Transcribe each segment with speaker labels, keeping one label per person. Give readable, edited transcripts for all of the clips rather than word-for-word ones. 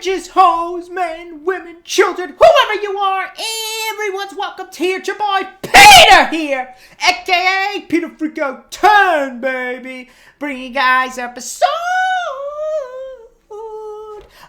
Speaker 1: bitches, hoes, men, women, children, whoever you are, everyone's welcome here. It's your boy Peter here, aka Peter Freakout 10, baby. Bringing you guys episode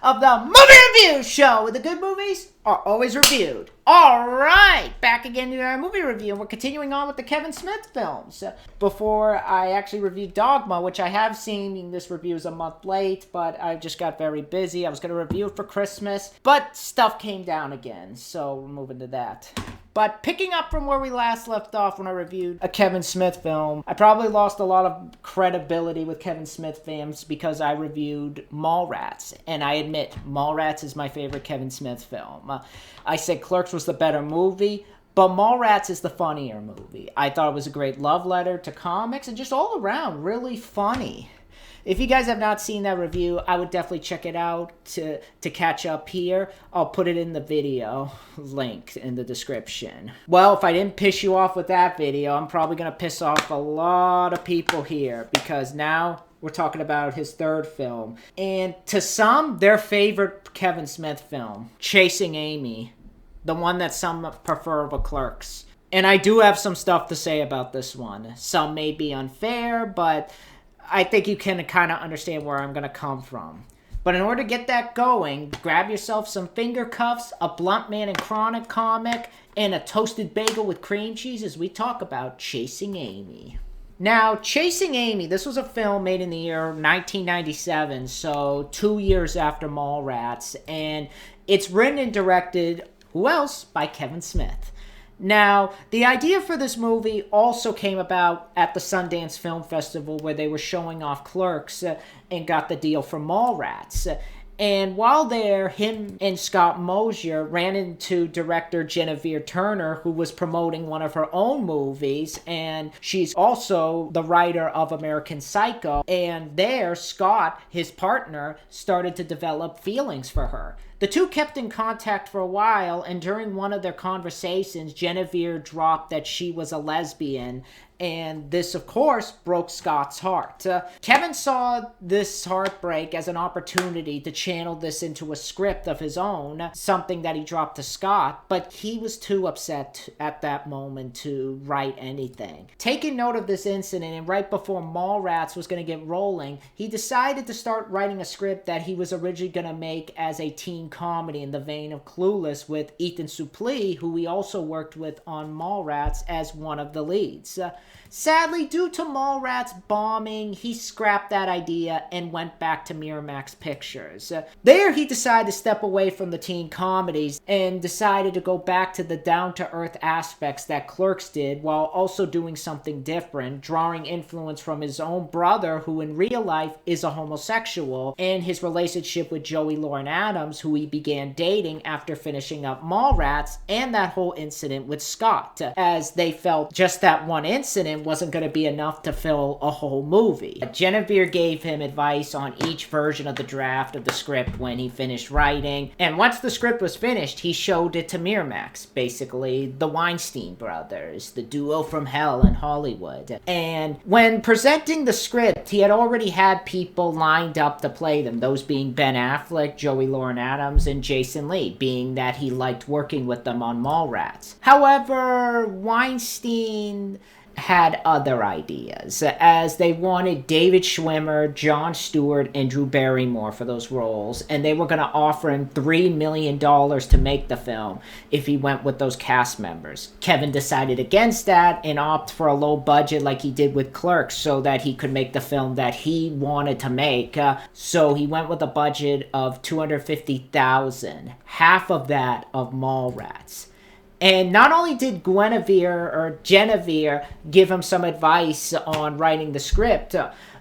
Speaker 1: of the Movie Review Show, where the good movies are always reviewed. Alright, back again to our movie review, and we're continuing on with the Kevin Smith films. Before I actually reviewed Dogma, which I have seen, this review is a month late, but I just got very busy. I was going to review it for Christmas, but stuff came down again, so we're moving to that. But picking up from where we last left off when I reviewed a Kevin Smith film, I probably lost a lot of credibility with Kevin Smith fans because I reviewed Mallrats. And I admit, Mallrats is my favorite Kevin Smith film. I said Clerks was the better movie, but Mallrats is the funnier movie. I thought it was a great love letter to comics and just all around really funny. If you guys have not seen that review, I would definitely check it out to catch up here. I'll put it in the video link in the description. Well, if I didn't piss you off with that video, I'm probably going to piss off a lot of people here because now we're talking about his third film. And to some, their favorite Kevin Smith film, Chasing Amy, the one that some prefer over Clerks. And I do have some stuff to say about this one. Some may be unfair, but I think you can kind of understand where I'm going to come from. But in order to get that going, grab yourself some finger cuffs, a Blunt Man and Chronic comic, and a toasted bagel with cream cheese as we talk about Chasing Amy. Now, Chasing Amy, this was a film made in the year 1997, so 2 years after Mallrats, and it's written and directed, who else? By Kevin Smith. Now, the idea for this movie also came about at the Sundance Film Festival where they were showing off Clerks and got the deal for Mallrats. And while there, him and Scott Mosier ran into director Guinevere Turner, who was promoting one of her own movies, and she's also the writer of American Psycho. And there, Scott, his partner, started to develop feelings for her. The two kept in contact for a while, and during one of their conversations, Guinevere dropped that she was a lesbian, and this, of course, broke Scott's heart. Kevin saw this heartbreak as an opportunity to channel this into a script of his own, something that he dropped to Scott, but he was too upset at that moment to write anything. Taking note of this incident, and right before Mallrats was going to get rolling, he decided to start writing a script that he was originally going to make as a teen comedy in the vein of Clueless with Ethan Suplee, who he also worked with on Mallrats as one of the leads. Sadly, due to Mallrats bombing, he scrapped that idea and went back to Miramax Pictures. There, he decided to step away from the teen comedies and decided to go back to the down-to-earth aspects that Clerks did while also doing something different, drawing influence from his own brother, who in real life is a homosexual, and his relationship with Joey Lauren Adams, who he began dating after finishing up Mallrats, and that whole incident with Scott, as they felt just that one incident wasn't going to be enough to fill a whole movie. Guinevere gave him advice on each version of the draft of the script when he finished writing, and once the script was finished, he showed it to Miramax, basically the Weinstein brothers, the duo from hell in Hollywood. And when presenting the script, he had already had people lined up to play them, those being Ben Affleck, Joey Lauren Adams, and Jason Lee, being that he liked working with them on Mallrats. However, Weinstein had other ideas, as they wanted David Schwimmer, Jon Stewart, and Drew Barrymore for those roles, and they were going to offer him $3 million to make the film if he went with those cast members. Kevin decided against that and opted for a low budget like he did with Clerks so that he could make the film that he wanted to make. So he went with a budget of $250,000, half of that of Mallrats. And not only did Guinevere give him some advice on writing the script,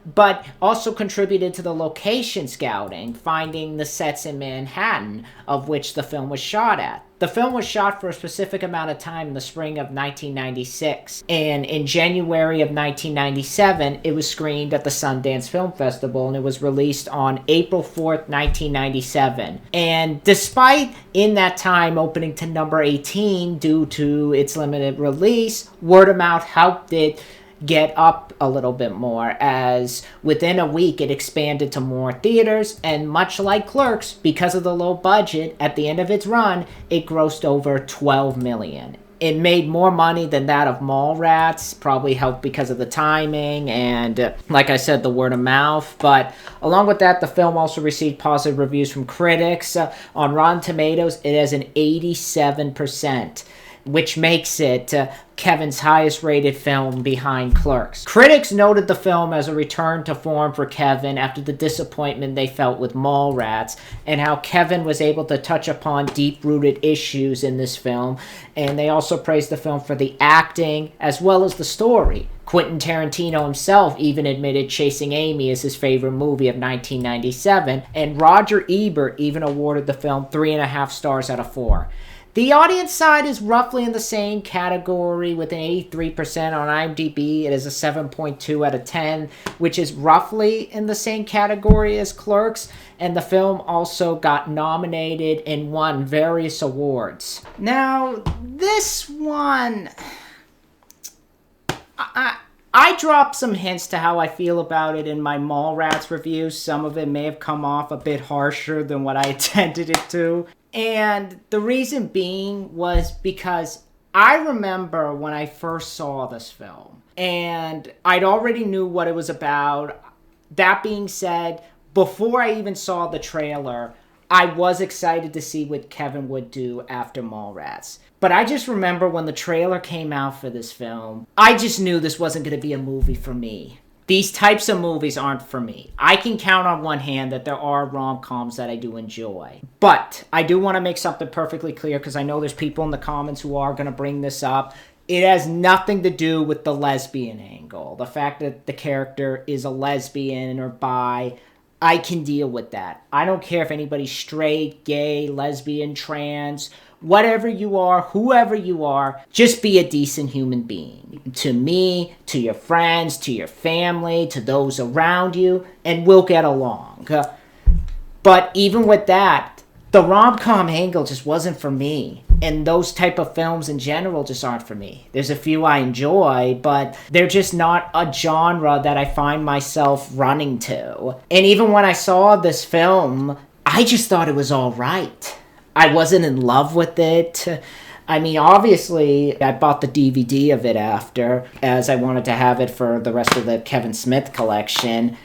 Speaker 1: but also contributed to the location scouting, finding the sets in Manhattan, of which the film was shot at. The film was shot for a specific amount of time in the spring of 1996, and in January of 1997, it was screened at the Sundance Film Festival, and it was released on April 4th, 1997. And despite in that time opening to number 18 due to its limited release, word of mouth helped it get up a little bit more, as within a week it expanded to more theaters, and much like Clerks, because of the low budget, at the end of its run, it grossed over $12 million. It made more money than that of Mallrats, probably helped because of the timing and, like I said, the word of mouth. But along with that, the film also received positive reviews from critics. On Rotten Tomatoes, it has an 87%, which makes it Kevin's highest rated film behind Clerks. Critics noted the film as a return to form for Kevin after the disappointment they felt with Mallrats, and how Kevin was able to touch upon deep-rooted issues in this film. And they also praised the film for the acting as well as the story. Quentin Tarantino himself even admitted Chasing Amy is his favorite movie of 1997, and Roger Ebert even awarded the film 3.5 stars out of 4. The audience side is roughly in the same category with an 83% on IMDb. It is a 7.2 out of 10, which is roughly in the same category as Clerks. And the film also got nominated and won various awards. Now, this one, I dropped some hints to how I feel about it in my Mallrats review. Some of it may have come off a bit harsher than what I intended it to. And the reason being was because I remember when I first saw this film, and I'd already knew what it was about. That being said, before I even saw the trailer, I was excited to see what Kevin would do after Mallrats. But I just remember when the trailer came out for this film, I just knew this wasn't going to be a movie for me. These types of movies aren't for me. I can count on one hand that there are rom-coms that I do enjoy. But I do want to make something perfectly clear, because I know there's people in the comments who are going to bring this up. It has nothing to do with the lesbian angle. The fact that the character is a lesbian or bi, I can deal with that. I don't care if anybody's straight, gay, lesbian, trans, whatever you are, whoever you are, just be a decent human being. To me, to your friends, to your family, to those around you, and we'll get along. But even with that, the rom-com angle just wasn't for me. And those type of films in general just aren't for me. There's a few I enjoy, but they're just not a genre that I find myself running to. And even when I saw this film, I just thought it was all right. I wasn't in love with it. I mean, obviously, I bought the DVD of it after, as I wanted to have it for the rest of the Kevin Smith collection.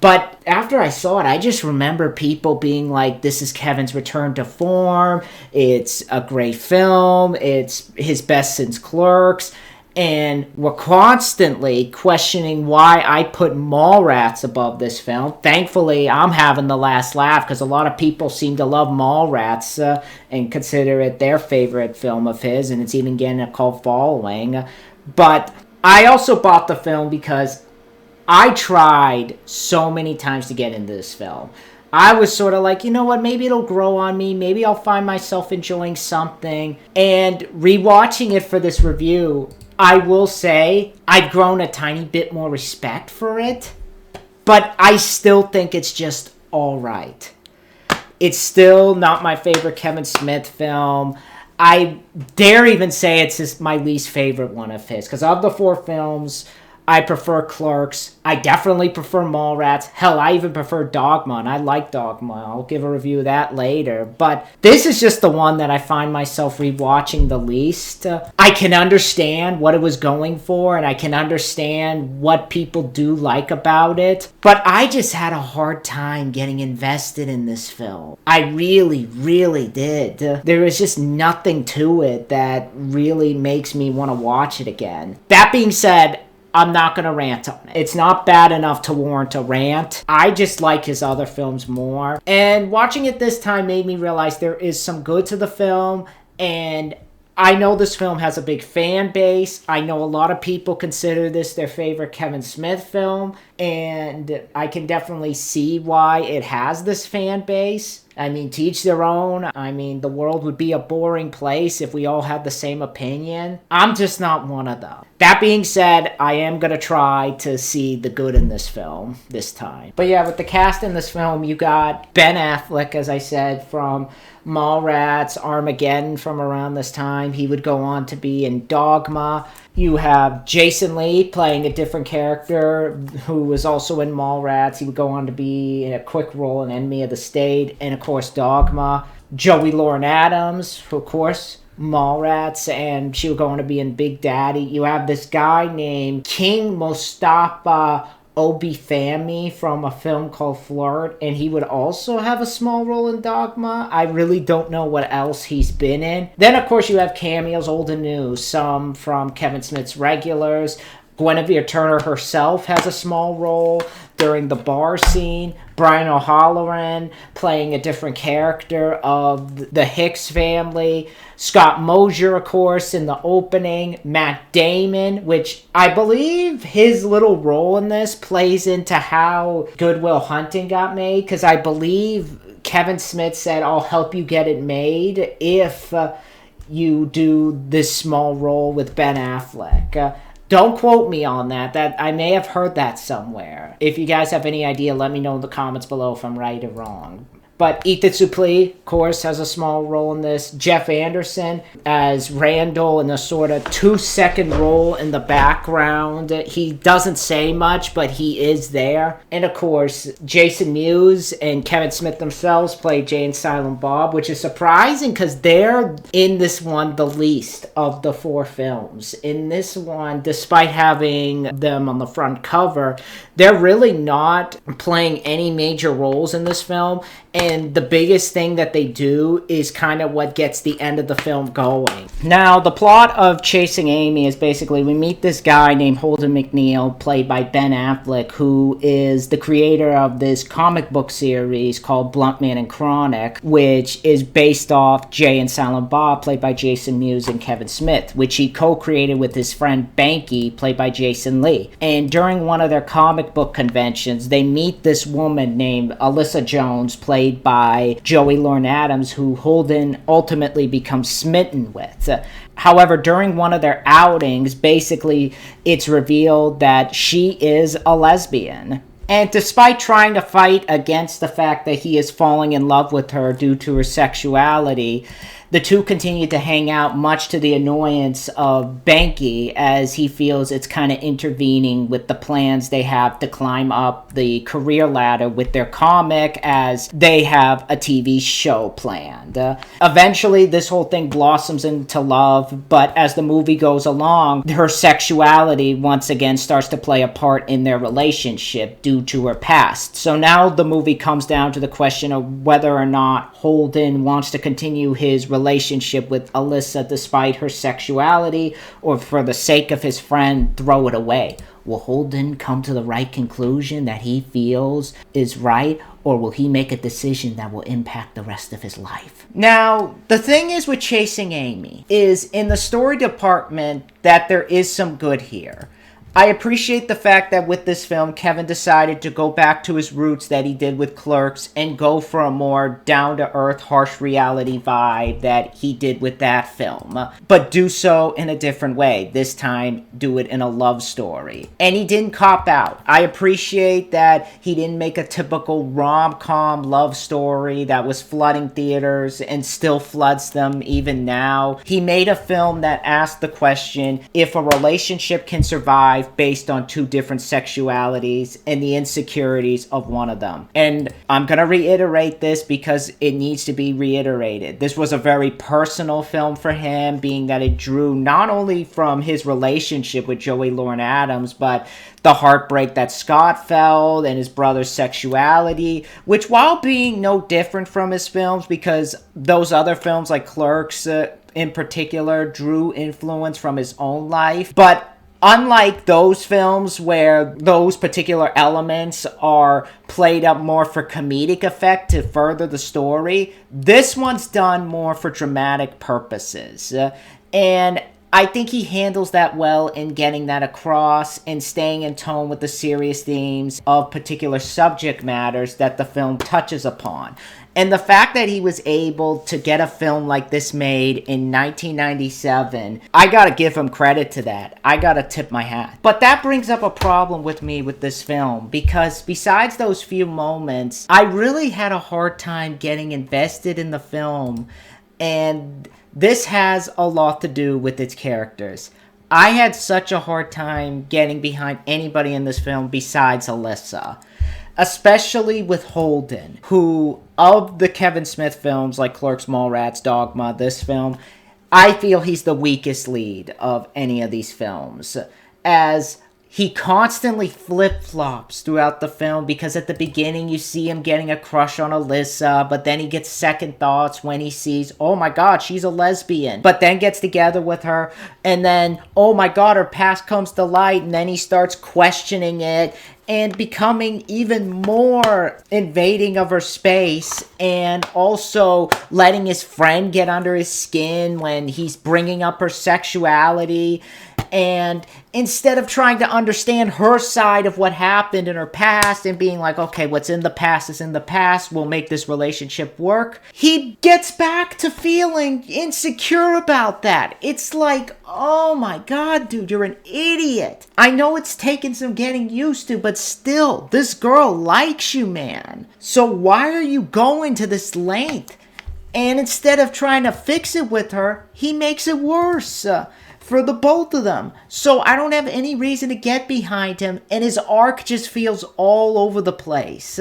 Speaker 1: But after I saw it, I just remember people being like, this is Kevin's return to form. It's a great film. It's his best since Clerks. And we're constantly questioning why I put Mallrats above this film. Thankfully, I'm having the last laugh, because a lot of people seem to love Mallrats and consider it their favorite film of his, and it's even getting a cult following. But I also bought the film because I tried so many times to get into this film. I was sort of like, you know what, maybe it'll grow on me. Maybe I'll find myself enjoying something. And rewatching it for this review, I will say I've grown a tiny bit more respect for it, but I still think it's just all right. It's still not my favorite Kevin Smith film. I dare even say it's my least favorite one of his, because of the 4 films, I prefer Clerks. I definitely prefer Mallrats. Hell, I even prefer Dogma, and I like Dogma. I'll give a review of that later. But this is just the one that I find myself rewatching the least. I can understand what it was going for, and I can understand what people do like about it. But I just had a hard time getting invested in this film. I really, really did. There is just nothing to it that really makes me want to watch it again. That being said, I'm not going to rant on it. It's not bad enough to warrant a rant. I just like his other films more. And watching it this time made me realize there is some good to the film. And I know this film has a big fan base. I know a lot of people consider this their favorite Kevin Smith film. And I can definitely see why it has this fan base. I mean, to each their own. I mean, the world would be a boring place if we all had the same opinion. I'm just not one of them. That being said, I am going to try to see the good in this film this time. But yeah, with the cast in this film, you got Ben Affleck, as I said, from Mallrats, Armageddon from around this time. He would go on to be in Dogma. You have Jason Lee playing a different character who was also in Mallrats. He would go on to be in a quick role in Enemy of the State, and of course Dogma. Joey Lauren Adams, who of course Mallrats, and she would go on to be in Big Daddy. You have this guy named King Mostafa Obifemi from a film called Flirt, and he would also have a small role in Dogma. I really don't know what else he's been in. Then of course you have cameos, old and new, some from Kevin Smith's regulars. Guinevere Turner herself has a small role during the bar scene. Brian O'Halloran playing a different character of the Hicks family. Scott Mosier, of course, in the opening. Matt Damon, which I believe his little role in this plays into how Good Will Hunting got made, because I believe Kevin Smith said, I'll help you get it made if you do this small role with Ben Affleck. Don't quote me on that. I may have heard that somewhere. If you guys have any idea, let me know in the comments below if I'm right or wrong. But Ethan Suplee, of course, has a small role in this. Jeff Anderson as Randall in a sort of 2-second role in the background. He doesn't say much, but he is there. And of course, Jason Mewes and Kevin Smith themselves play Jay and Silent Bob, which is surprising because they're in this one the least of the 4 films. In this one, despite having them on the front cover, they're really not playing any major roles in this film. And the biggest thing that they do is kind of what gets the end of the film going. Now, the plot of Chasing Amy is basically we meet this guy named Holden McNeil, played by Ben Affleck, who is the creator of this comic book series called Bluntman and Chronic, which is based off Jay and Silent Bob, played by Jason Mewes and Kevin Smith, which he co-created with his friend Banky, played by Jason Lee. And during one of their comic book conventions, they meet this woman named Alyssa Jones, played by Joey Lauren Adams, who Holden ultimately becomes smitten with. However, during one of their outings, basically it's revealed that she is a lesbian. And despite trying to fight against the fact that he is falling in love with her due to her sexuality, the two continue to hang out, much to the annoyance of Banky, as he feels it's kind of intervening with the plans they have to climb up the career ladder with their comic, as they have a TV show planned. Eventually, this whole thing blossoms into love, but as the movie goes along, her sexuality once again starts to play a part in their relationship due to her past. So now the movie comes down to the question of whether or not Holden wants to continue his relationship with Alyssa despite her sexuality, or for the sake of his friend, throw it away. Will Holden come to the right conclusion that he feels is right, or will he make a decision that will impact the rest of his life? Now, the thing is with Chasing Amy is in the story department that there is some good here. I appreciate the fact that with this film, Kevin decided to go back to his roots that he did with Clerks and go for a more down-to-earth, harsh reality vibe that he did with that film. But do so in a different way. This time, do it in a love story. And he didn't cop out. I appreciate that he didn't make a typical rom-com love story that was flooding theaters and still floods them even now. He made a film that asked the question, if a relationship can survive based on 2 different sexualities and the insecurities of one of them. And I'm going to reiterate this because it needs to be reiterated. This was a very personal film for him, being that it drew not only from his relationship with Joey Lauren Adams, but the heartbreak that Scott felt and his brother's sexuality, which, while being no different from his films, because those other films like Clerks in particular drew influence from his own life, but unlike those films where those particular elements are played up more for comedic effect to further the story, this one's done more for dramatic purposes. And I think he handles that well in getting that across and staying in tone with the serious themes of particular subject matters that the film touches upon. And the fact that he was able to get a film like this made in 1997, I gotta give him credit to that. I gotta tip my hat. But that brings up a problem with me with this film, because besides those few moments, I really had a hard time getting invested in the film, and this has a lot to do with its characters. I had such a hard time getting behind anybody in this film besides Alyssa. Especially with Holden, who, of the Kevin Smith films like Clerks, Mallrats, Dogma, this film, I feel he's the weakest lead of any of these films, as he constantly flip-flops throughout the film, because at the beginning you see him getting a crush on Alyssa, but then he gets second thoughts when he sees, oh my god, she's a lesbian, but then gets together with her, and then, oh my god, her past comes to light, and then he starts questioning it, and becoming even more invading of her space, and also letting his friend get under his skin when he's bringing up her sexuality. And instead of trying to understand her side of what happened in her past and being like, okay, what's in the past is in the past, we'll make this relationship work, he gets back to feeling insecure about that. It's like, oh my god, dude, you're an idiot. I know it's taken some getting used to, but still, this girl likes you, man. So why are you going to this length? And instead of trying to fix it with her, he makes it worse. For the both of them. So I don't have any reason to get behind him, and his arc just feels all over the place.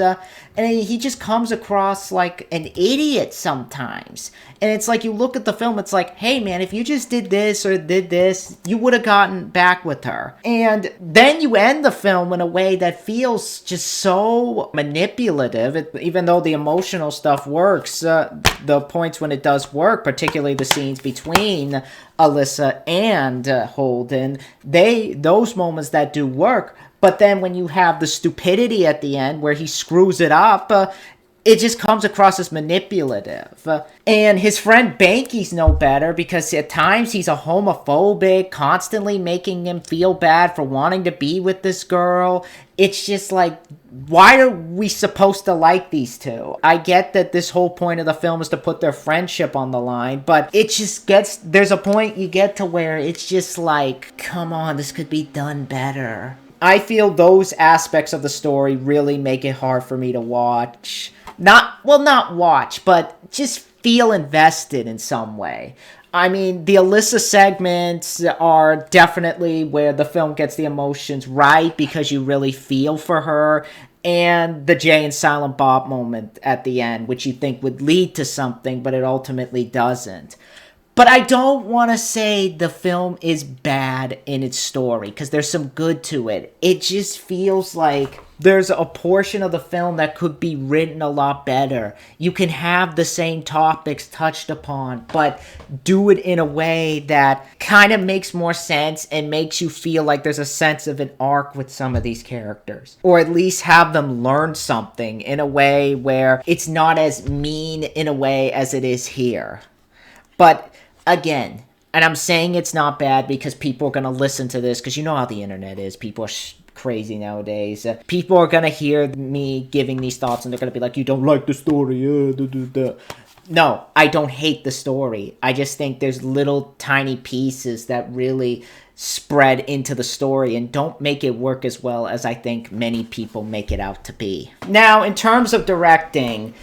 Speaker 1: And he just comes across like an idiot sometimes. And it's like, you look at the film, it's like, hey man, if you just did this or did this, you would have gotten back with her. And then you end the film in a way that feels just so manipulative, even though the emotional stuff works. The points when it does work, particularly the scenes between Alyssa and Holden, those moments that do work. But then when you have the stupidity at the end where he screws it up, it just comes across as manipulative. And his friend Banky's no better, because at times he's a homophobic, constantly making him feel bad for wanting to be with this girl. It's just like, why are we supposed to like these two? I get that this whole point of the film is to put their friendship on the line, but it just there's a point you get to where it's just like, come on, this could be done better. I feel those aspects of the story really make it hard for me to watch. Not watch, but just feel invested in some way. I mean, the Alyssa segments are definitely where the film gets the emotions right, because you really feel for her. And the Jay and Silent Bob moment at the end, which you think would lead to something, but it ultimately doesn't. But I don't want to say the film is bad in its story, because there's some good to it. It just feels like there's a portion of the film that could be written a lot better. You can have the same topics touched upon, but do it in a way that kind of makes more sense and makes you feel like there's a sense of an arc with some of these characters. Or at least have them learn something in a way where it's not as mean in a way as it is here. But again, and I'm saying it's not bad because people are going to listen to this, because you know how the internet is. People are crazy nowadays. People are going to hear me giving these thoughts and they're going to be like, you don't like the story. No, I don't hate the story. I just think there's little tiny pieces that really spread into the story and don't make it work as well as I think many people make it out to be. Now, in terms of directing,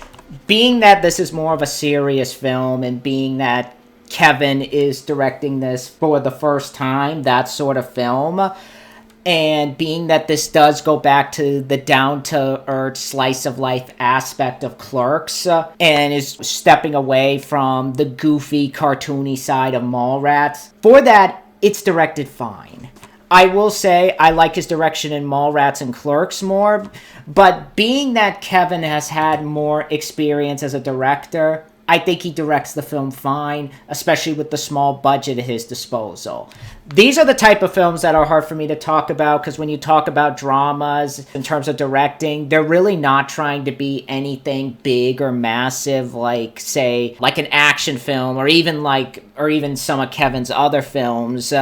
Speaker 1: being that this is more of a serious film, and being that Kevin is directing this for the first time, that sort of film, and being that this does go back to the down-to-earth slice-of-life aspect of Clerks, and is stepping away from the goofy, cartoony side of Mallrats, for that, it's directed fine. I will say I like his direction in Mallrats and Clerks more, but being that Kevin has had more experience as a director, I think he directs the film fine, especially with the small budget at his disposal. These are the type of films that are hard for me to talk about, because when you talk about dramas in terms of directing, they're really not trying to be anything big or massive, like, say, like an action film, or even some of Kevin's other films.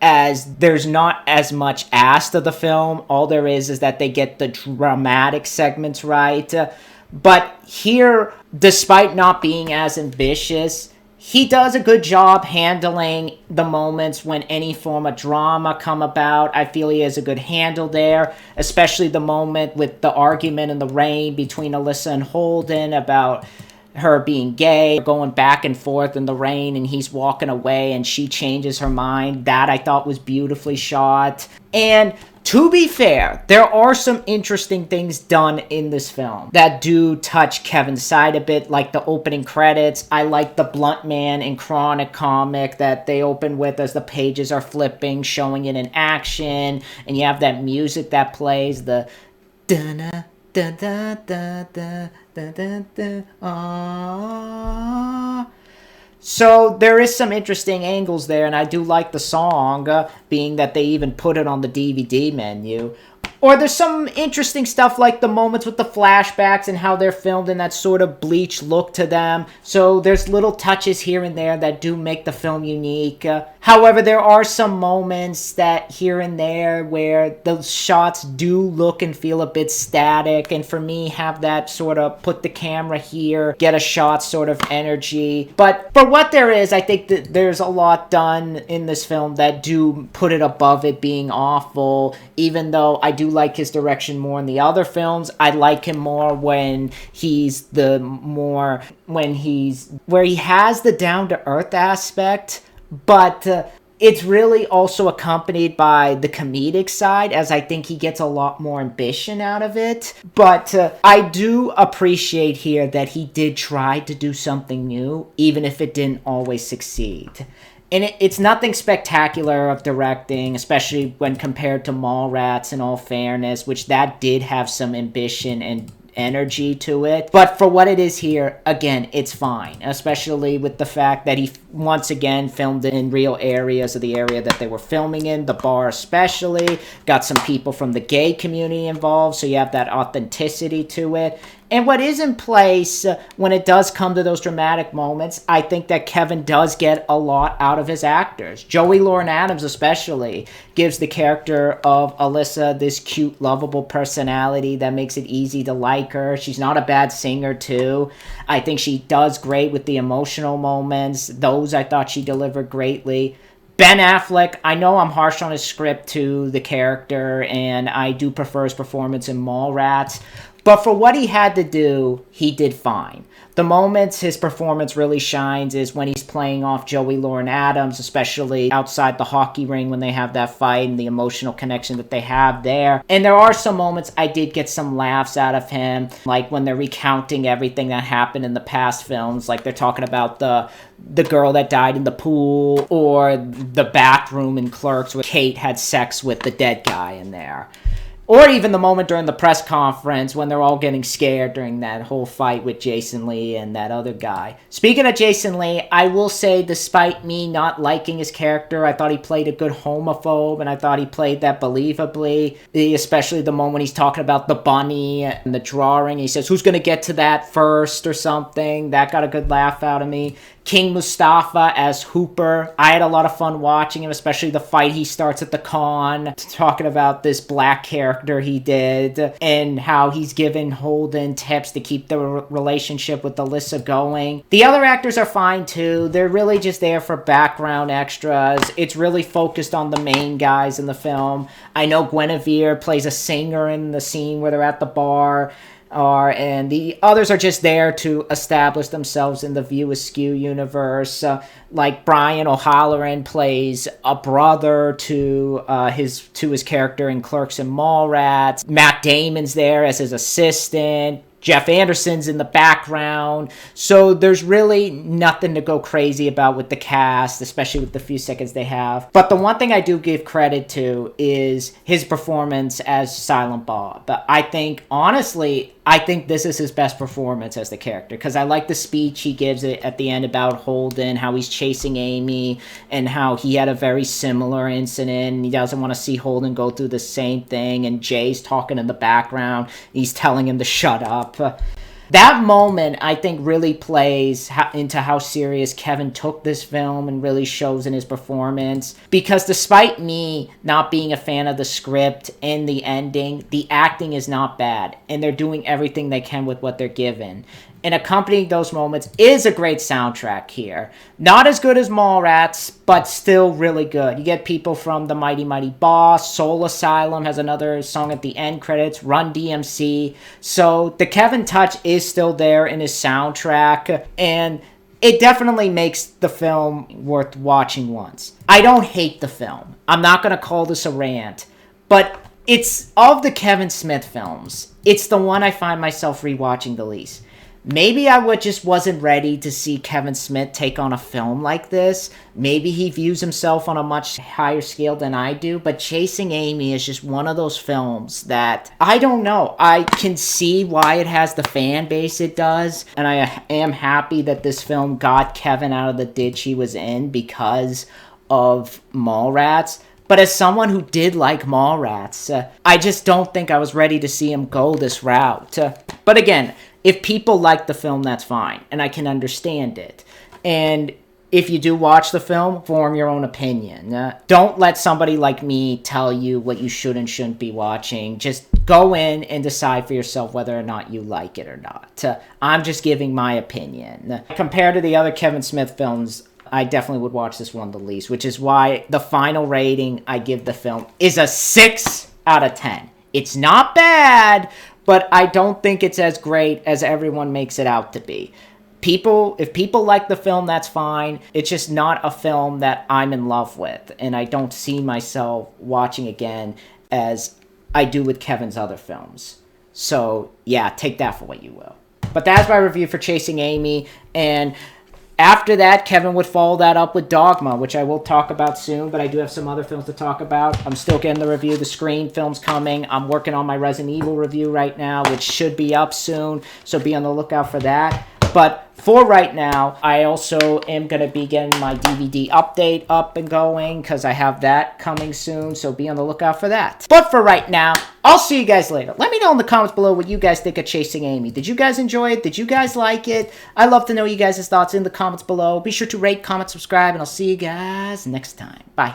Speaker 1: As there's not as much asked of the film. All there is that they get the dramatic segments right. But here, despite not being as ambitious, he does a good job handling the moments when any form of drama come about. I feel he has a good handle there, especially the moment with the argument in the rain between Alyssa and Holden about her being gay, going back and forth in the rain, and he's walking away and she changes her mind. That I thought was beautifully shot. And to be fair, there are some interesting things done in this film that do touch Kevin's side a bit, like the opening credits. I like the Blunt Man and Chronic comic that they open with as the pages are flipping, showing it in action, and you have that music that plays, the da-na, da-da-da-da-da-da-da-da. So there is some interesting angles there, and I do like the song, being that they even put it on the DVD menu. Or there's some interesting stuff like the moments with the flashbacks and how they're filmed in that sort of bleach look to them. So there's little touches here and there that do make the film unique. However, there are some moments that here and there where those shots do look and feel a bit static. And for me, have that sort of put the camera here, get a shot sort of energy. But for what there is, I think that there's a lot done in this film that do put it above it being awful, even though I do like his direction more in the other films. I like him more when he's where he has the down-to-earth aspect, but it's really also accompanied by the comedic side, as I think he gets a lot more ambition out of it. But I do appreciate here that he did try to do something new, even if it didn't always succeed. And it's nothing spectacular of directing, especially when compared to Mallrats, in all fairness, which that did have some ambition and energy to it. But for what it is here, again, it's fine, especially with the fact that he once again filmed it in real areas of the area that they were filming in, the bar especially. Got some people from the gay community involved, so you have that authenticity to it. And what is in place when it does come to those dramatic moments, I think that Kevin does get a lot out of his actors. Joey Lauren Adams especially gives the character of Alyssa this cute, lovable personality that makes it easy to like her. She's not a bad singer too. I think she does great with the emotional moments. Those I thought she delivered greatly. Ben Affleck, I know I'm harsh on his script to the character, and I do prefer his performance in Mallrats. But for what he had to do, he did fine. The moments his performance really shines is when he's playing off Joey Lauren Adams, especially outside the hockey ring when they have that fight and the emotional connection that they have there. And there are some moments I did get some laughs out of him, like when they're recounting everything that happened in the past films, like they're talking about the girl that died in the pool, or the bathroom in Clerks where Kate had sex with the dead guy in there. Or even the moment during the press conference when they're all getting scared during that whole fight with Jason Lee and that other guy. Speaking of Jason Lee, I will say, despite me not liking his character, I thought he played a good homophobe, and I thought he played that believably. Especially the moment he's talking about the bunny and the drawing. He says, "Who's going to get to that first?" or something. That got a good laugh out of me. King Mustafa as Hooper. I had a lot of fun watching him, especially the fight he starts at the con, talking about this black character he did and how he's given Holden tips to keep the relationship with Alyssa going. The other actors are fine too. They're really just there for background extras. It's really focused on the main guys in the film. I know Guinevere plays a singer in the scene where they're at the bar. And the others are just there to establish themselves in the View Askew universe. Like Brian O'Halloran plays a brother to his character in Clerks and Mallrats. Matt Damon's there as his assistant. Jeff Anderson's in the background. So there's really nothing to go crazy about with the cast, especially with the few seconds they have. But the one thing I do give credit to is his performance as Silent Bob. But I think, honestly, this is his best performance as the character, because I like the speech he gives it at the end about Holden, how he's chasing Amy, and how he had a very similar incident, and he doesn't want to see Holden go through the same thing, and Jay's talking in the background. He's telling him to shut up. That moment, I think, really plays into how serious Kevin took this film and really shows in his performance. Because despite me not being a fan of the script and the ending, the acting is not bad. And they're doing everything they can with what they're given. And accompanying those moments is a great soundtrack here. Not as good as Mallrats, but still really good. You get people from The Mighty Mighty Boss, Soul Asylum has another song at the end credits, Run DMC. So the Kevin touch is still there in his soundtrack, and it definitely makes the film worth watching once. I don't hate the film. I'm not going to call this a rant, but it's, of the Kevin Smith films, it's the one I find myself rewatching the least. Maybe I just wasn't ready to see Kevin Smith take on a film like this. Maybe he views himself on a much higher scale than I do. But Chasing Amy is just one of those films that, I don't know. I can see why it has the fan base it does. And I am happy that this film got Kevin out of the ditch he was in because of Mallrats. But as someone who did like Mallrats, I just don't think I was ready to see him go this route. But again, if people like the film, that's fine, and I can understand it. And if you do watch the film, form your own opinion. Don't let somebody like me tell you what you should and shouldn't be watching. Just go in and decide for yourself whether or not you like it or not. I'm just giving my opinion. Compared to the other Kevin Smith films, I definitely would watch this one the least, which is why the final rating I give the film is a 6 out of 10. It's not bad, but I don't think it's as great as everyone makes it out to be. If people like the film, that's fine. It's just not a film that I'm in love with, and I don't see myself watching again as I do with Kevin's other films. So, yeah, take that for what you will. But that's my review for Chasing Amy, and after that, Kevin would follow that up with Dogma, which I will talk about soon, but I do have some other films to talk about. I'm still getting the review. The Scream film's coming. I'm working on my Resident Evil review right now, which should be up soon, so be on the lookout for that. But for right now, I also am going to be getting my DVD update up and going because I have that coming soon, so be on the lookout for that. But for right now, I'll see you guys later. Let me know in the comments below what you guys think of Chasing Amy. Did you guys enjoy it? Did you guys like it? I'd love to know you guys' thoughts in the comments below. Be sure to rate, comment, subscribe, and I'll see you guys next time. Bye.